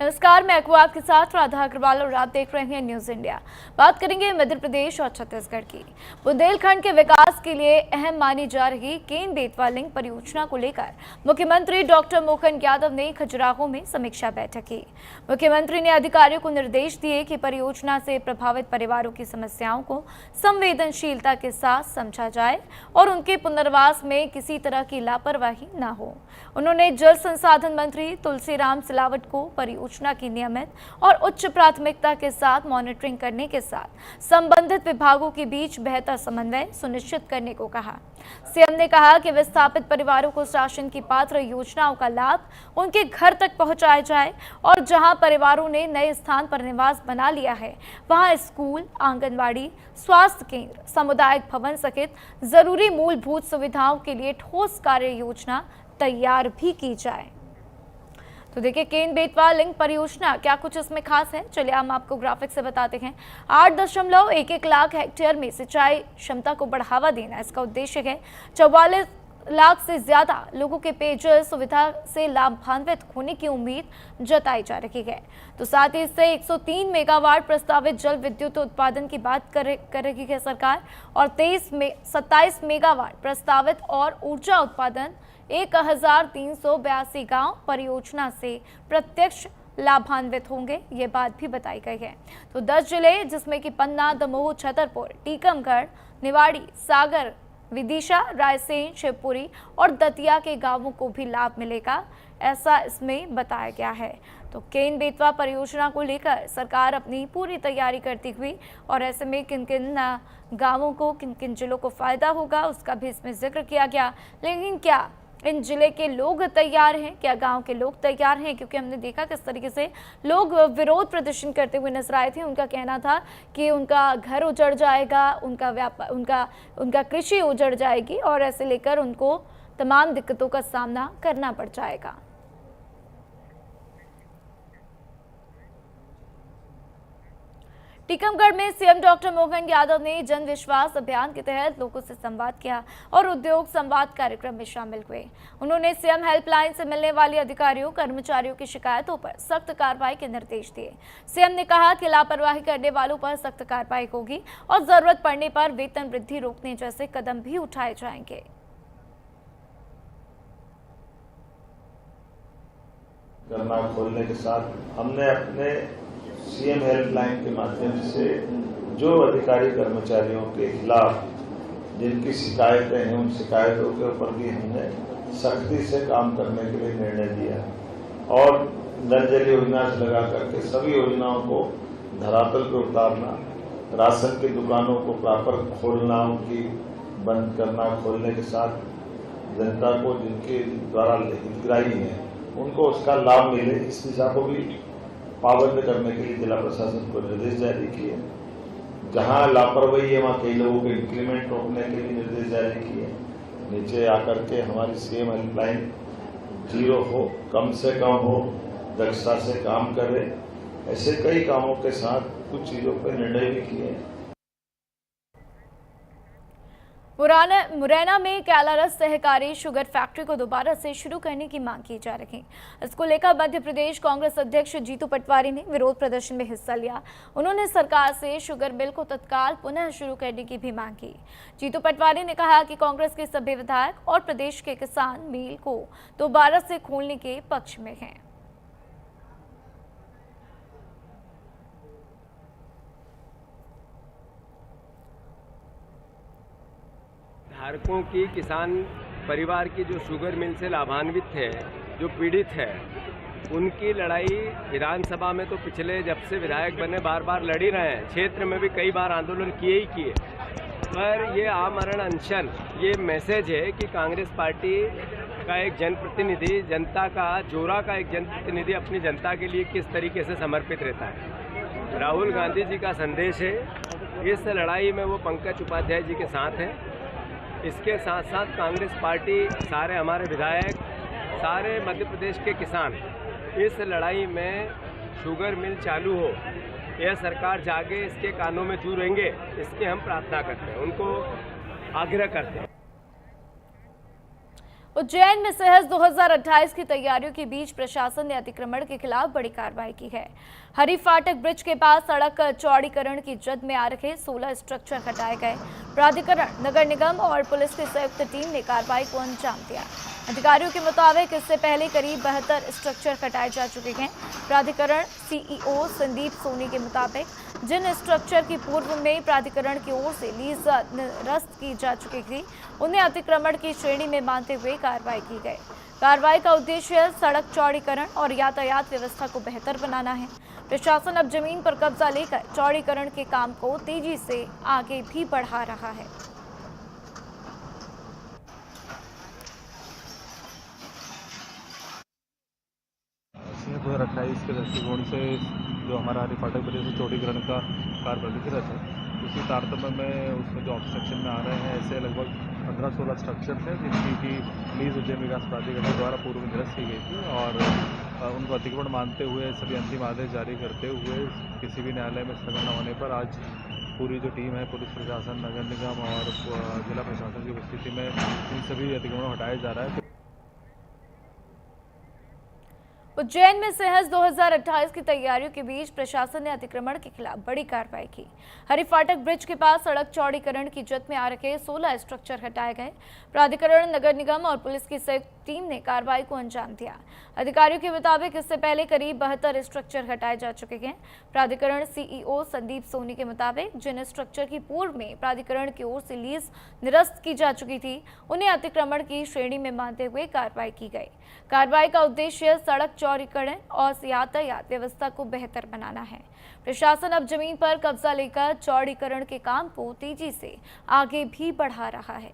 नमस्कार, मैं अकबर आपके साथ राधा अग्रवाल और आप देख रहे हैं न्यूज इंडिया। बात करेंगे मध्य प्रदेश और छत्तीसगढ़ की। बुंदेलखंड के विकास के लिए अहम मानी जा रही केन बेतवा लिंक परियोजना को लेकर मुख्यमंत्री डॉक्टर मोहन यादव ने खजुराहो में समीक्षा बैठक की। मुख्यमंत्री ने अधिकारियों को निर्देश दिए कि परियोजना से प्रभावित परिवारों की समस्याओं को संवेदनशीलता के साथ समझा जाए और उनके पुनर्वास में किसी तरह की लापरवाही न हो। उन्होंने जल संसाधन मंत्री तुलसीराम सिलावट को परियोजना की नियमित और उच्च प्राथमिकता के साथ मॉनिटरिंग करने के साथ संबंधित विभागों के बीच बेहतर समन्वय सुनिश्चित करने को कहा। सीएम ने कहा कि विस्थापित परिवारों को शासन की पात्र योजनाओं का लाभ उनके घर तक पहुंचाया जाए और जहां परिवारों ने नए स्थान पर निवास बना लिया है वहां स्कूल, आंगनबाड़ी, स्वास्थ्य केंद्र, सामुदायिक भवन सहित जरूरी मूलभूत सुविधाओं के लिए ठोस कार्य योजना तैयार भी की जाए। तो देखिए, केन बेतवा लिंक परियोजना क्या कुछ इसमें खास है, चलिए हम आपको ग्राफिक से बताते हैं। 8.11 लाख हेक्टेयर में सिंचाई क्षमता को बढ़ावा देना इसका उद्देश्य है। 44 लाख से ज्यादा लोगों के पेयजल सुविधा से लाभान्वित होने की उम्मीद जताई जा रही है। तो साथ ही इससे 103 मेगावाट प्रस्तावित जल विद्युत उत्पादन की बात कर रही है सरकार और 27 मेगावाट प्रस्तावित और ऊर्जा उत्पादन 1382 गांव परियोजना से प्रत्यक्ष लाभान्वित होंगे, ये बात भी बताई गई है। तो 10 जिले जिसमें कि पन्ना, दमोह, छतरपुर, टीकमगढ़, निवाड़ी, सागर, विदिशा, रायसेन, शिवपुरी और दतिया के गांवों को भी लाभ मिलेगा, ऐसा इसमें बताया गया है। तो केन बेतवा परियोजना को लेकर सरकार अपनी पूरी तैयारी करती हुई और ऐसे में किन किन गांवों को, किन किन जिलों को फायदा होगा उसका भी इसमें जिक्र किया गया। लेकिन क्या इन जिले के लोग तैयार हैं, क्या गांव के लोग तैयार हैं? क्योंकि हमने देखा किस तरीके से लोग विरोध प्रदर्शन करते हुए नजर आए थे। उनका कहना था कि उनका घर उजड़ जाएगा, उनका व्यापार, उनका कृषि उजड़ जाएगी और ऐसे लेकर उनको तमाम दिक्कतों का सामना करना पड़ जाएगा। टीकमगढ़ में सीएम डॉक्टर मोहन यादव ने जन विश्वास अभियान के तहत लोगों से संवाद किया और उद्योग संवाद कार्यक्रम में शामिल हुए। उन्होंने सीएम हेल्पलाइन से मिलने वाले अधिकारियों, कर्मचारियों की शिकायतों पर सख्त कार्रवाई के निर्देश दिए। सीएम ने कहा कि लापरवाही करने वालों पर सख्त कार्रवाई होगी और जरूरत पड़ने पर वेतन वृद्धि रोकने जैसे कदम भी उठाए जाएंगे। गन्ना खोलने के साथ हमने अपने सीएम हेल्पलाइन के माध्यम से जो अधिकारी कर्मचारियों के खिलाफ जिनकी शिकायतें हैं उन शिकायतों के ऊपर भी हमने सख्ती से काम करने के लिए निर्णय दिया और नल जल योजना से लगा करके सभी योजनाओं को धरातल पर उतारना, राशन की दुकानों को प्रॉपर खोलना, उनकी बंद करना, खोलने के साथ जनता को जिनके द्वारा हितग्राही है उनको उसका लाभ मिले, इस दिशा को भी पाबंद करने के लिए जिला प्रशासन को निर्देश जारी किए। जहां लापरवाही है वहां कई लोगों के इंक्रीमेंट रोकने के लिए निर्देश जारी किए। नीचे आकर के हमारी सीएम हेल्पलाइन 0 हो, कम से कम हो, दक्षता से काम करे, ऐसे कई कामों के साथ कुछ चीजों पर निर्णय भी किए। मुरैना में कैलारस सहकारी शुगर फैक्ट्री को दोबारा से शुरू करने की मांग की जा रही। इसको लेकर मध्य प्रदेश कांग्रेस अध्यक्ष जीतू पटवारी ने विरोध प्रदर्शन में हिस्सा लिया। उन्होंने सरकार से शुगर मिल को तत्काल पुनः शुरू करने की भी मांग की। जीतू पटवारी ने कहा कि कांग्रेस के सभी विधायक और प्रदेश के किसान मिल को दोबारा से खोलने के पक्ष में हैं। धारकों की, किसान परिवार की जो शुगर मिल से लाभान्वित है, जो पीड़ित है, उनकी लड़ाई विधानसभा में तो पिछले जब से विधायक बने बार बार लड़ ही रहे हैं। क्षेत्र में भी कई बार आंदोलन किए ही किए, पर ये आमरण अनशन ये मैसेज है कि कांग्रेस पार्टी का एक जनप्रतिनिधि, जनता का, जोरा का एक जनप्रतिनिधि अपनी जनता के लिए किस तरीके से समर्पित रहता है। राहुल गांधी जी का संदेश है, इस लड़ाई में वो पंकज उपाध्याय जी के साथ हैं। इसके साथ साथ कांग्रेस पार्टी, सारे हमारे विधायक, सारे मध्य प्रदेश के किसान इस लड़ाई में शुगर मिल चालू हो, यह सरकार जागे, इसके कानों में जू रहेंगे, इसकी हम प्रार्थना करते हैं, उनको आग्रह करते हैं। उज्जैन में सहज 2028 की तैयारियों के बीच प्रशासन ने अतिक्रमण के खिलाफ बड़ी कार्रवाई की है। हरी फाटक ब्रिज के पास सड़क चौड़ीकरण की जद में आ रखे 16 स्ट्रक्चर हटाए गए। प्राधिकरण, नगर निगम और पुलिस की संयुक्त टीम ने कार्रवाई को अंजाम दिया। अधिकारियों के मुताबिक इससे पहले करीब 72 स्ट्रक्चर हटाए जा चुके हैं। प्राधिकरण सीईओ संदीप सोनी के मुताबिक जिन स्ट्रक्चर की पूर्व में प्राधिकरण की ओर से लीज निरस्त की जा चुकी थी, उन्हें अतिक्रमण की श्रेणी में मानते हुए कार्रवाई की गई। कार्रवाई का उद्देश्य सड़क चौड़ीकरण और यातायात व्यवस्था को बेहतर बनाना है। प्रशासन अब जमीन पर कब्जा लेकर चौड़ीकरण के काम को तेजी से आगे भी बढ़ा रहा है। 2028 के दृष्टिकोण से जो हमारा हरी फाटक ब्रिज से चौड़ीकरण का कार्य प्रगतिरत है, उसी तारतम्य में उसमें जो ऑब्स्ट्रक्शन में आ रहे हैं, ऐसे लगभग 15-16 स्ट्रक्चर थे जिनकी की लीज उज्जैन विकास प्राधिकरण द्वारा पूर्व में निरस्त की गई थी और उनको अतिक्रमण मानते हुए सभी अंतिम आदेश जारी करते हुए किसी भी न्यायालय में स्थगन न होने पर आज पूरी जो टीम है, पुलिस प्रशासन, नगर निगम और जिला प्रशासन की उपस्थिति में इन सभी अतिक्रमण हटाया जा रहा है। उज्जैन में सहज 2028 की तैयारियों के बीच प्रशासन ने अतिक्रमण के खिलाफ बड़ी कार्रवाई की। हरी फाटक ब्रिज के पास सड़क चौड़ीकरण की जद में आ रखे 16 स्ट्रक्चर हटाए गए। प्राधिकरण, नगर निगम और पुलिस की संयुक्त टीम ने कार्रवाई को अंजाम दिया। अधिकारियों के मुताबिक इससे पहले करीब 72 स्ट्रक्चर हटाए जा चुके हैं। प्राधिकरण सीईओ संदीप सोनी के मुताबिक जिन स्ट्रक्चर की पूर्व में प्राधिकरण की ओर से लीज निरस्त की जा चुकी थी, उन्हें अतिक्रमण की श्रेणी में मानते हुए कार्रवाई की गई। कार्रवाई का उद्देश्य सड़क चौड़ीकरण और यातायात व्यवस्था को बेहतर बनाना है। प्रशासन अब जमीन पर कब्जा लेकर चौड़ीकरण के काम को तेजी से आगे भी बढ़ा रहा है।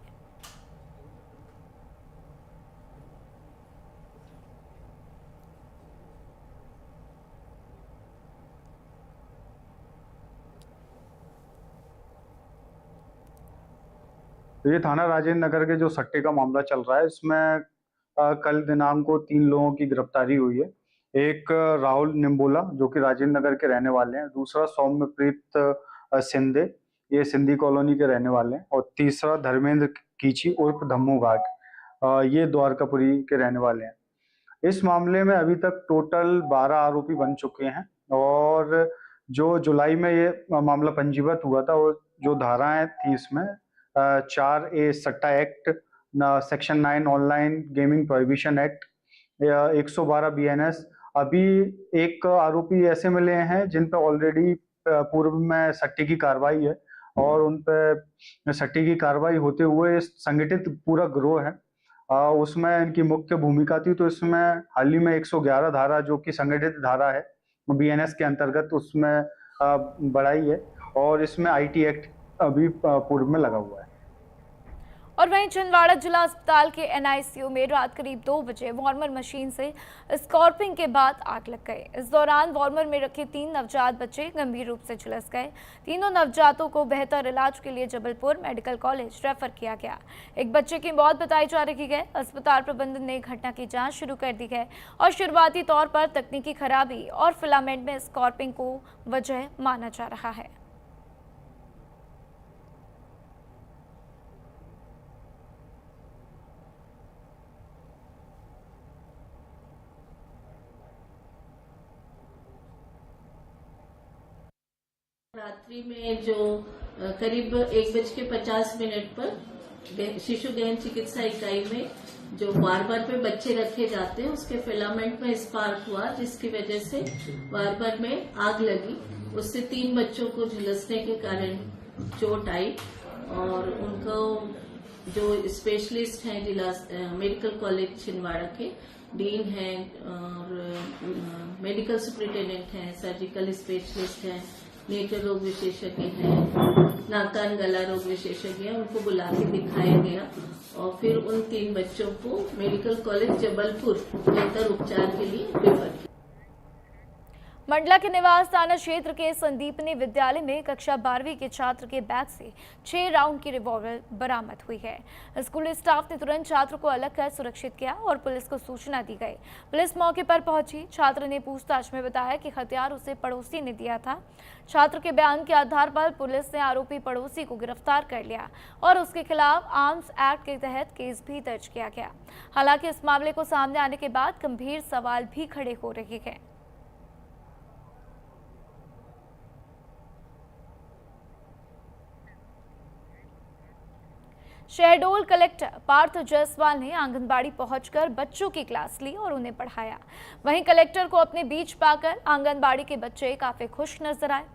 ये थाना राजेंद्र नगर के जो सट्टे का मामला चल रहा है, इसमें कल दिनांक को 3 लोगों की गिरफ्तारी हुई है। एक राहुल निम्बोला जो कि राजेंद्र नगर के रहने वाले हैं, दूसरा सौम्यप्रीत सिंधे, ये सिंधी कॉलोनी के रहने वाले हैं, और तीसरा धर्मेंद्र कीची उर्फ धम्मू घाट, ये द्वारकापुरी के रहने वाले हैं। इस मामले में अभी तक टोटल 12 आरोपी बन चुके हैं और जो जुलाई में ये मामला पंजीबद्ध हुआ था, वो जो धाराएं थी इसमें 4A सट्टा act, section 9 online gaming prohibition act, 112 BNS। अभी एक आरोपी ऐसे मिले हैं जिन पर ऑलरेडी पूर्व में सट्टे की कार्रवाई है और उन पे सट्टे की कार्रवाई होते हुए संगठित पूरा गिरोह है, उसमें इनकी मुख्य भूमिका थी। तो इसमें हाल ही में 111 धारा जो कि संगठित धारा है BNS के अंतर्गत, उसमें बढ़ाई है और इसमें IT एक्ट अभी पूर्व में लगा हुआ है। और वहीं छिंदवाड़ा जिला अस्पताल के NICU में रात करीब 2 बजे वार्मर मशीन से स्कॉर्पिंग के बाद आग लग गई। इस दौरान वार्मर में रखे 3 नवजात बच्चे गंभीर रूप से झुलस गए। तीनों नवजातों को बेहतर इलाज के लिए जबलपुर मेडिकल कॉलेज रेफर किया गया। एक बच्चे की मौत बताई जा रही है। अस्पताल प्रबंधन ने घटना की जाँच शुरू कर दी है और शुरुआती तौर पर तकनीकी खराबी और फिलामेंट में स्कॉर्पिंग को वजह माना जा रहा है। रात्रि में जो करीब 1:50 पर शिशु गहन चिकित्सा इकाई में जो वार्मर पे बच्चे रखे जाते हैं, उसके फिलामेंट में स्पार्क हुआ, जिसकी वजह से वार्मर में आग लगी। उससे 3 बच्चों को झुलसने के कारण चोट आई और उनको जो स्पेशलिस्ट हैं जिला मेडिकल कॉलेज छिंदवाड़ा के डीन हैं और मेडिकल सुपरिटेंडेंट हैं, सर्जिकल स्पेशलिस्ट हैं, नेत्र रोग विशेषज्ञ हैं, नाक कान गला रोग विशेषज्ञ हैं, उनको बुला के दिखाया गया और फिर उन 3 बच्चों को मेडिकल कॉलेज जबलपुर बेहतर उपचार के लिए रेफर किया। मंडला के निवास थाना क्षेत्र के संदीपनी विद्यालय में कक्षा 12वीं के छात्र के बैग से 6 राउंड की रिवॉल्वर बरामद हुई है। स्कूल स्टाफ ने तुरंत छात्र को अलग कर सुरक्षित किया और पुलिस को सूचना दी गई। पुलिस मौके पर पहुंची। छात्र ने पूछताछ में बताया कि हथियार उसे पड़ोसी ने दिया था। छात्र के बयान के आधार पर पुलिस ने आरोपी पड़ोसी को गिरफ्तार कर लिया और उसके खिलाफ आर्म्स एक्ट के तहत केस भी दर्ज किया गया। हालांकि इस मामले को सामने आने के बाद गंभीर सवाल भी खड़े हो रहे हैं। शहडोल कलेक्टर पार्थ जायसवाल ने आंगनबाड़ी पहुंचकर बच्चों की क्लास ली और उन्हें पढ़ाया। वहीं कलेक्टर को अपने बीच पाकर आंगनबाड़ी के बच्चे काफी खुश नजर आए।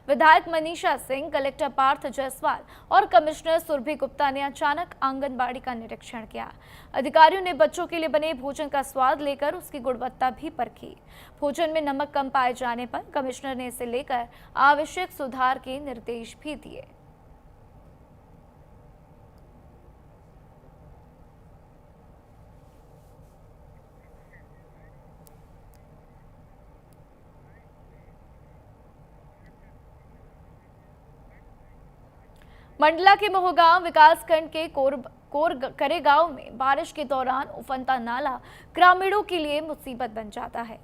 विधायक मनीषा सिंह, कलेक्टर पार्थ जायसवाल और कमिश्नर सुरभि गुप्ता ने अचानक आंगनबाड़ी का निरीक्षण किया। अधिकारियों ने बच्चों के लिए बने भोजन का स्वाद लेकर उसकी गुणवत्ता भी परखी। भोजन में नमक कम पाए जाने पर कमिश्नर ने इसे लेकर आवश्यक सुधार के निर्देश भी दिए। मंडला के मोहगांव विकासखंड के करे गांव में बारिश के दौरान उफनता नाला ग्रामीणों के लिए मुसीबत बन जाता है।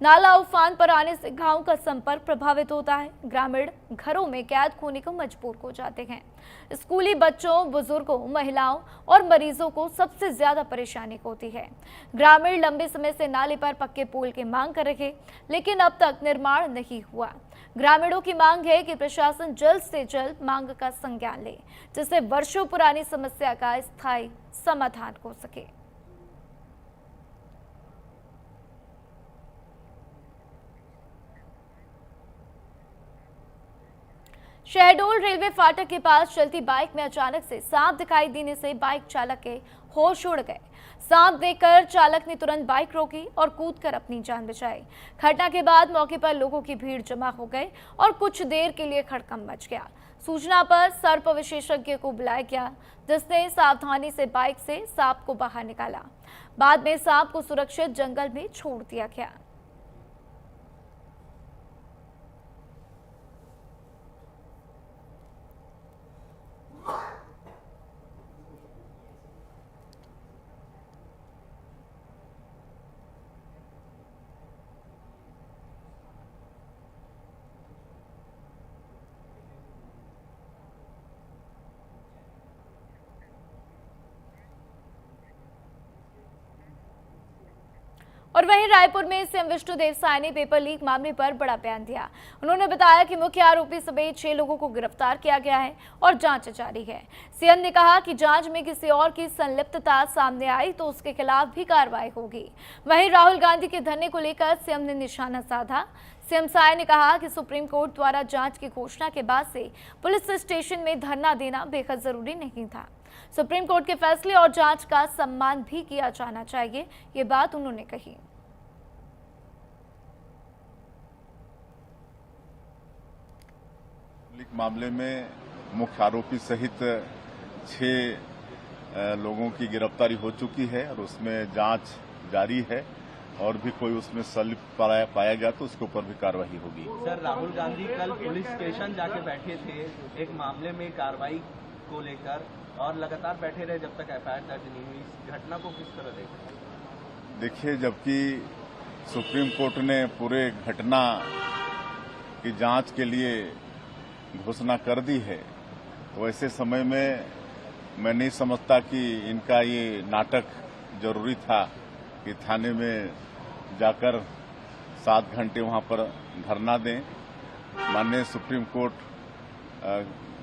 नाला उफान पर आने से गांव का संपर्क प्रभावित होता है। ग्रामीण घरों में कैद होने को मजबूर हो जाते हैं। स्कूली बच्चों, बुजुर्गों, महिलाओं और मरीजों को सबसे ज्यादा परेशानी होती है। ग्रामीण लंबे समय से नाले पर पक्के पुल की मांग कर रहे, लेकिन अब तक निर्माण नहीं हुआ। ग्रामीणों की मांग है कि प्रशासन जल्द से जल्द मांग का संज्ञान ले, जिससे वर्षों पुरानी समस्या का स्थायी समाधान हो सके। शहडोल रेलवे फाटक के पास चलती बाइक में अचानक से सांप दिखाई देने से बाइक चालक के होश उड़ गए। सांप देखकर चालक ने तुरंत बाइक रोकी और कूदकर अपनी जान बचाई। घटना के बाद मौके पर लोगों की भीड़ जमा हो गई और कुछ देर के लिए खड़कम मच गया। सूचना पर सर्प विशेषज्ञ को बुलाया गया, जिसने सावधानी से बाइक से सांप को बाहर निकाला। बाद में सांप को सुरक्षित जंगल में छोड़ दिया गया। और वहीं रायपुर में सीएम विष्णुदेव साय ने पेपर लीक मामले पर बड़ा बयान दिया। उन्होंने बताया कि मुख्य आरोपी समेत 6 लोगों को गिरफ्तार किया गया है और जांच जारी है। सीएम ने कहा कि जांच में किसी और की संलिप्तता सामने आई तो उसके खिलाफ भी कार्रवाई होगी। वहीं राहुल गांधी के धरने को लेकर सीएम ने निशाना साधा। सीएम साय ने कहा कि सुप्रीम कोर्ट द्वारा जांच की घोषणा के बाद से पुलिस स्टेशन में धरना देना बेहद जरूरी नहीं था। सुप्रीम कोर्ट के फैसले और जांच का सम्मान भी किया जाना चाहिए, ये बात उन्होंने कही। लीक मामले में मुख्य आरोपी सहित 6 लोगों की गिरफ्तारी हो चुकी है और उसमें जांच जारी है और भी कोई उसमें संलिप्त पाया गया तो उसके ऊपर भी कार्रवाई होगी। सर, राहुल गांधी कल पुलिस स्टेशन जाके बैठे थे एक मामले में कार्रवाई को लेकर और लगातार बैठे रहे जब तक एफआईआर दर्ज नहीं हुई। इस घटना को किस तरह देखा? देखिए, जबकि सुप्रीम कोर्ट ने पूरे घटना की जांच के लिए घोषणा कर दी है, तो ऐसे समय में मैं नहीं समझता कि इनका ये नाटक जरूरी था कि थाने में जाकर 7 घंटे वहां पर धरना दें। माननीय सुप्रीम कोर्ट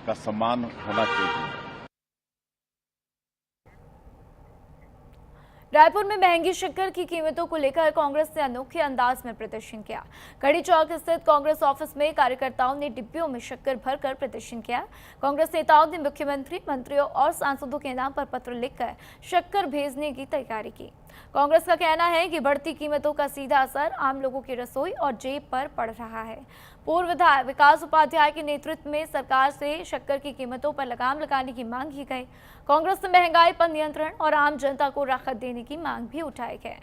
का सम्मान होना चाहिए। रायपुर में महंगी शक्कर की कीमतों को लेकर कांग्रेस ने अनोखे अंदाज में प्रदर्शन किया। कड़ी चौक स्थित कांग्रेस ऑफिस में कार्यकर्ताओं ने डिब्बियों में शक्कर भरकर प्रदर्शन किया। कांग्रेस नेताओं ने मुख्यमंत्री, मंत्रियों और सांसदों के नाम पर पत्र लिखकर शक्कर भेजने की तैयारी की। कांग्रेस का कहना है कि बढ़ती कीमतों का सीधा असर आम लोगों की रसोई और जेब पर पड़ रहा है। पूर्व विधायक विकास उपाध्याय के नेतृत्व में सरकार से शक्कर की कीमतों पर लगाम लगाने की मांग की गई। कांग्रेस ने महंगाई पर नियंत्रण और आम जनता को राहत देने की मांग भी उठाई है।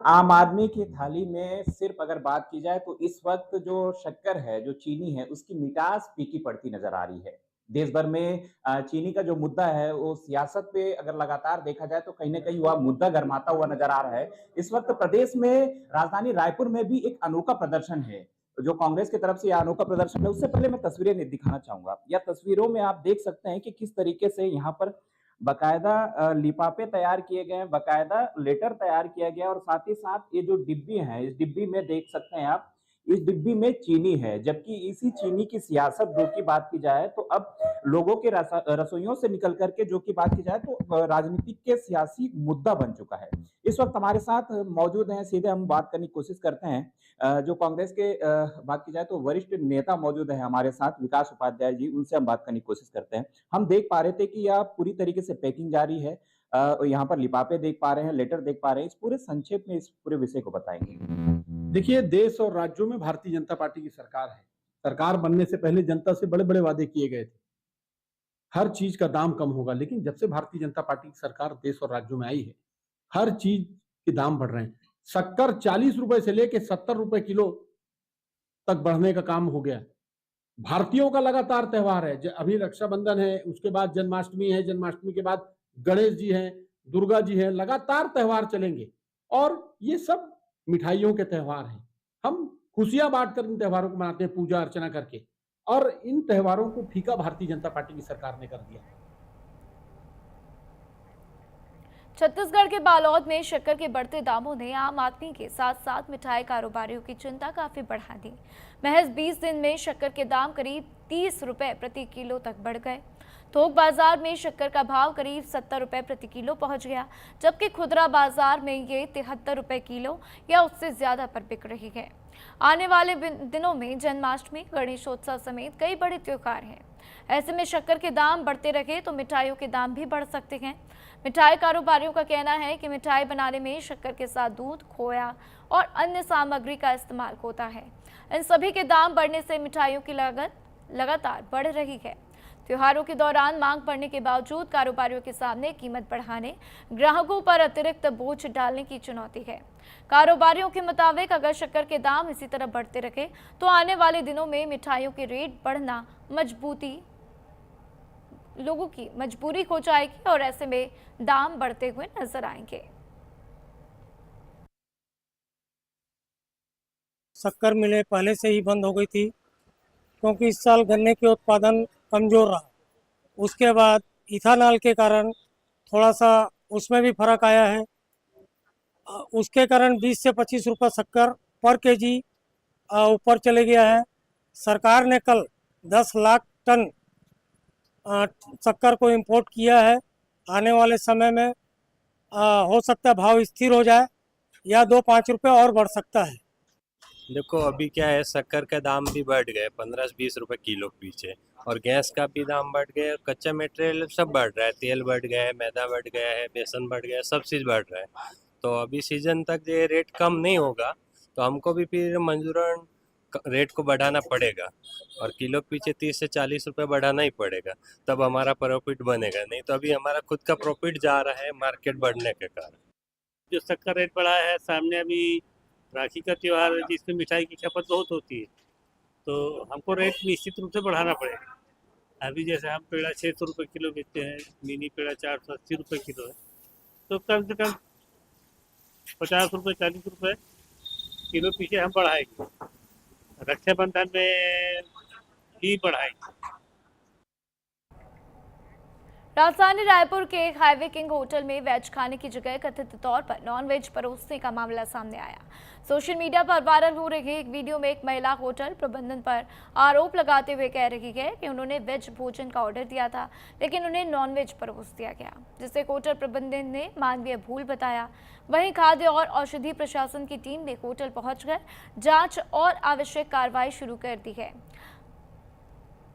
आम आदमी की थाली में सिर्फ अगर बात की जाए तो इस वक्त जो शक्कर है, जो चीनी है, उसकी मिठास फीकी पड़ती नजर आ रही है। देश भर में चीनी का जो मुद्दा है वो सियासत पे अगर लगातार देखा जाए तो कहीं न कहीं वह मुद्दा गरमाता हुआ नजर आ रहा है। इस वक्त प्रदेश में राजधानी रायपुर में भी एक अनोखा प्रदर्शन है। जो कांग्रेस की तरफ से यह अनोखा प्रदर्शन है, उससे पहले मैं तस्वीरें दिखाना चाहूंगा। या तस्वीरों में आप देख सकते हैं कि किस तरीके से यहाँ पर बकायदा लिफाफे तैयार किए गए हैं, बकायदा लेटर तैयार किया गया और साथ ही साथ ये जो डिब्बी है, इस डिब्बी में देख सकते हैं आप, इस डिब्बी में चीनी है। जबकि इसी चीनी की सियासत जो की बात की जाए तो अब लोगों के रसोइयों से निकल करके जो की बात की जाए तो राजनीतिक के सियासी मुद्दा बन चुका है। इस वक्त हमारे साथ मौजूद हैं, सीधे हम बात करने की कोशिश करते हैं। जो कांग्रेस के बात की जाए तो वरिष्ठ नेता मौजूद है हमारे साथ, विकास उपाध्याय जी, उनसे हम बात करने की कोशिश करते हैं। हम देख पा रहे थे कि यह पूरी तरीके से पैकिंग जारी है। यहाँ पर लिफाफे देख पा रहे हैं, लेटर देख पा रहे हैं। इस पूरे संक्षेप में इस पूरे विषय को बताएंगे। देखिए, देश और राज्यों में भारतीय जनता पार्टी की सरकार है। सरकार बनने से पहले जनता से बड़े बड़े वादे किए गए थे, हर चीज का दाम कम होगा। लेकिन जब से भारतीय जनता पार्टी की सरकार देश और राज्यों में आई है, हर चीज के दाम बढ़ रहे हैं। शक्कर 40 रुपए से लेके 70 रुपए किलो तक बढ़ने का काम हो गया। भारतीयों का लगातार त्योहार है। अभी रक्षाबंधन है, उसके बाद जन्माष्टमी है, जन्माष्टमी के बाद गणेश जी हैं, दुर्गा जी हैं, लगातार त्योहार चलेंगे और ये सब मिठाइयों के त्योहार हैं। हम खुशियां बांटकर इन त्योहारों को मनाते हैं, पूजा अर्चना करके, और इन त्योहारों को फीका भारतीय जनता पार्टी की सरकार ने कर दिया। छत्तीसगढ़ के बालोद में शक्कर के बढ़ते दामों ने आम आदमी के साथ साथ मिठाई कारोबारियों की चिंता काफी बढ़ा दी। महज 20 दिन में शक्कर के दाम करीब 30 रुपए प्रति किलो तक बढ़ गए। थोक बाजार में शक्कर का भाव करीब 70 रुपए प्रति किलो पहुंच गया, जबकि खुदरा बाजार में ये 73 रुपए किलो या उससे ज्यादा पर बिक रही है। आने वाले दिनों में जन्माष्टमी, गणेशोत्सव समेत कई बड़े त्योहार हैं। ऐसे में शक्कर के दाम बढ़ते रहे तो मिठाइयों के दाम भी बढ़ सकते हैं। मिठाई कारोबारियों का कहना है कि मिठाई बनाने में शक्कर के साथ दूध, खोया और अन्य सामग्री का इस्तेमाल होता है। इन सभी के दाम बढ़ने से मिठाइयों की लागत लगातार बढ़ रही है। त्योहारों के दौरान मांग बढ़ने के बावजूद कारोबारियों के सामने कीमत बढ़ाने, ग्राहकों पर अतिरिक्त बोझ डालने की चुनौती है। कारोबारियों के मुताबिक अगर शक्कर के दाम इसी तरह बढ़ते रहे तो आने वाले दिनों में मिठाइयों के रेट बढ़ना लोगों की मजबूरी हो जाएगी और ऐसे में दाम बढ़ते हुए नजर आएंगे। शक्कर मिलें पहले से ही बंद हो गई थी, क्योंकि इस साल गन्ने के उत्पादन कमजोर रहा। उसके बाद इथानॉल के कारण थोड़ा सा उसमें भी फर्क आया है। उसके कारण 20 से 25 रुपये शक्कर पर केजी ऊपर चले गया है। सरकार ने कल 10 लाख टन शक्कर को इंपोर्ट किया है। आने वाले समय में हो सकता है भाव स्थिर हो जाए या 2-5 रुपये और बढ़ सकता है। देखो अभी क्या है, शक्कर का दाम भी बढ़ गए 15 से 20 रुपए किलो के पीछे, और गैस का भी दाम बढ़ गया, कच्चा मटेरियल सब बढ़ रहा है, तेल बढ़ गया है, मैदा बढ़ गया है, बेसन बढ़ गया है, सब चीज़ बढ़ रहा है। तो अभी सीजन तक ये रेट कम नहीं होगा तो हमको भी फिर मंजूरन रेट को बढ़ाना पड़ेगा और किलो के पीछे 30 से 40 रुपये बढ़ाना ही पड़ेगा, तब हमारा प्रॉफिट बनेगा। नहीं तो अभी हमारा खुद का प्रॉफिट जा रहा है मार्केट बढ़ने के कारण। जो शक्कर रेट बढ़ा है, सामने अभी राखी का त्यौहार है जिसमें मिठाई की खपत बहुत होती है, तो हमको रेट निश्चित रूप से बढ़ाना पड़ेगा। अभी जैसे हम पेड़ा 600 रुपये किलो बेचते हैं, मिनी पेड़ा 480 रुपये किलो है, तो कम से कम 50 रुपये 40 रुपये किलो पीछे हम बढ़ाएंगे। रक्षाबंधन में ही बढ़ाएंगे। राजधानी रायपुर के एक हाईवे किंग होटल में वेज खाने की जगह कथित तौर पर नॉन वेज परोसने का मामला सामने आया। सोशल मीडिया पर वायरल हो रही एक वीडियो में एक महिला होटल प्रबंधन पर आरोप लगाते हुए कह रही है कि उन्होंने वेज भोजन का ऑर्डर दिया था, लेकिन उन्हें नॉन वेज परोस दिया गया, जिसे होटल प्रबंधन ने मानवीय भूल बताया। वहीं खाद्य और औषधि प्रशासन की टीम ने होटल पहुंचकर जांच और आवश्यक कार्रवाई शुरू कर दी है।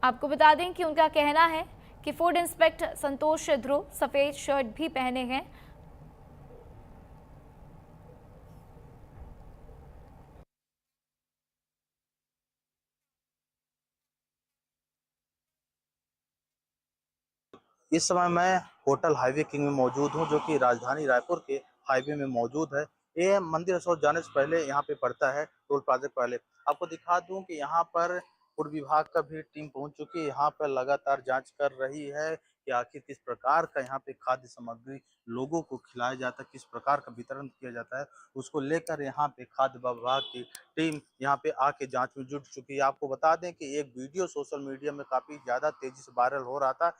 आपको बता दें कि उनका कहना है कि फूड इंस्पेक्टर संतोष ध्रुव सफेद शर्ट भी पहने हैं। इस समय मैं होटल हाईवे किंग में मौजूद हूं, जो कि राजधानी रायपुर के हाईवे में मौजूद है। ये मंदिर हसौद जाने से पहले यहाँ पे पड़ता है, टोल प्लाजा के पहले। आपको दिखा दूं कि यहाँ पर पूर्व विभाग का भी टीम पहुंच चुकी है, यहाँ पर लगातार जांच कर रही है कि आखिर किस प्रकार का यहाँ पे खाद्य सामग्री लोगों को खिलाया जाता है, किस प्रकार का वितरण किया जाता है, उसको लेकर यहाँ पे खाद्य विभाग की टीम यहाँ पे आके जांच में जुट चुकी है। आपको बता दें कि एक वीडियो सोशल मीडिया में काफी ज्यादा तेजी से वायरल हो रहा था।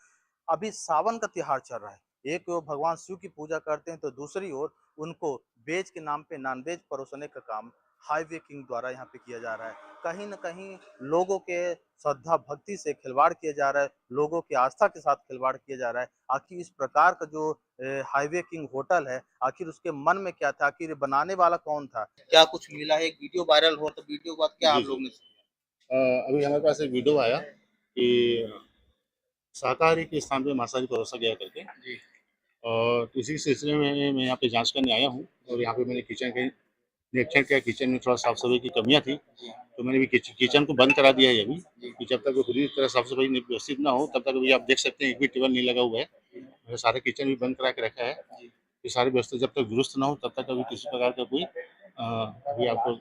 अभी सावन का त्योहार चल रहा है, एक ओर भगवान शिव की पूजा करते हैं तो दूसरी ओर उनको वेज के नाम पे नॉनवेज परोसने का काम हाईवे किंग द्वारा यहाँ पे किया जा रहा है। कहीं न कहीं लोगों के श्रद्धा भक्ति से खिलवाड़ किया जा रहा है, लोगों की आस्था के साथ खिलवाड़ किया जा रहा है। आखिर इस प्रकार का जो हाईवे किंग होटल है, आखिर उसके मन में क्या था, आखिर बनाने वाला कौन था, क्या कुछ मिला है? एक वीडियो वायरल हुआ तो वीडियो के बाद क्या आप लोग ने अभी हमारे पास एक वीडियो आया कि शाकाहारी के स्थान पे मांसाहारी परोसा गया करके, और इसी सिलसिले में मैं यहाँ पे जांच करने आया हूँ। और यहाँ पे मैंने किचन के निरीक्षण किया, किचन में थोड़ा साफ सफाई की कमियां थी, तो मैंने भी किचन को बंद करा दिया है अभी, कि जब तक वो पूरी तरह साफ सफाई व्यवस्थित ना हो तब तक अभी आप देख सकते हैं एक भी टेबल नहीं लगा हुआ है। मैंने सारे किचन भी बंद करा के रखा है कि सारी व्यवस्था जब तक दुरुस्त ना हो तब तक अभी किसी प्रकार का कोई अभी आपको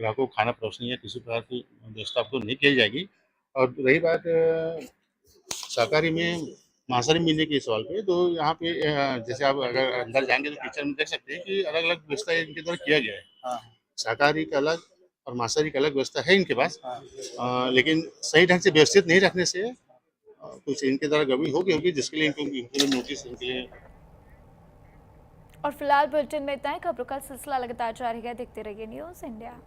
ग्राहकों को खाना परोसनी है, किसी प्रकार की व्यवस्था आपको नहीं की जाएगी। और रही बात शाकाहारी में मांसाहारी मिलने के सवाल पे, तो यहाँ पे जैसे आप अगर अंदर जाएंगे तो किचन में देख सकते हैं कि अलग अलग व्यवस्था इनके द्वारा किया गया है। शाकाहारी का अलग और मांसाहारी का अलग व्यवस्था है इनके पास, लेकिन सही ढंग से व्यवस्थित नहीं रखने से कुछ इनके द्वारा गड़बड़ी हो गई होगी, जिसके लिए इनके लिए नोटिस इनके लिए। और फिलहाल बुलेटिन में इतना ही। खबरों का सिलसिला लगातार जारी है, देखते रहिए न्यूज़ इंडिया।